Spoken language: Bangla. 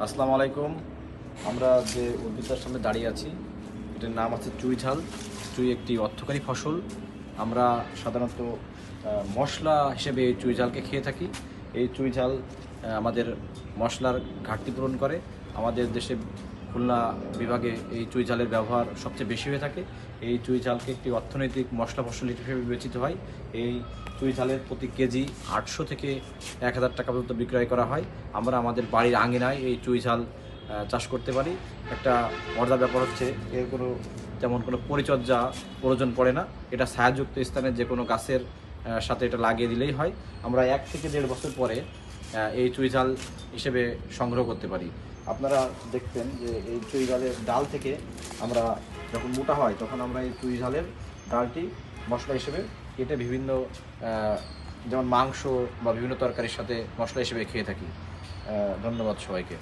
আসসালামু আলাইকুম। আমরা যে উদ্ভিদটার সামনে দাঁড়িয়ে আছি এটার নাম আছে চুই ঝাল। চুই একটি অর্থকরী ফসল। আমরা সাধারণত মশলা হিসেবে এই চুই ঝালকে খেয়ে থাকি। এই চুই ঝাল আমাদের মশলার ঘাটতি পূরণ করে। আমাদের দেশে খুলনা বিভাগে এই চুই ঝালের ব্যবহার সবচেয়ে বেশি হয়ে থাকে। এই চুই ঝালকে একটি অর্থনৈতিক মশলা ফসল হিসেবে বিবেচিত হয়। এই চুই ঝালের প্রতি কেজি 800 থেকে 1000 টাকা পর্যন্ত বিক্রয় করা হয়। আমরা আমাদের বাড়ির আঙিনায় এই চুই ঝাল চাষ করতে পারি। একটা মজার ব্যাপার হচ্ছে এর তেমন কোনো পরিচর্যা প্রয়োজন পড়ে না। এটা ছায়াযুক্ত স্থানে যে কোনো গাছের সাথে এটা লাগিয়ে দিলেই হয়। আমরা 1 থেকে 1.5 বছর পরে এই চুই ঝাল হিসেবে সংগ্রহ করতে পারি। আপনারা দেখবেন যে এই চুই ঝালের ডাল থেকে আমরা যখন মোটা হয় তখন আমরা এই চুই ঝালের ডালটি মশলা হিসেবে কেটে বিভিন্ন যেমন মাংস বা বিভিন্ন তরকারির সাথে মশলা হিসেবে খেয়ে থাকি। ধন্যবাদ সবাইকে।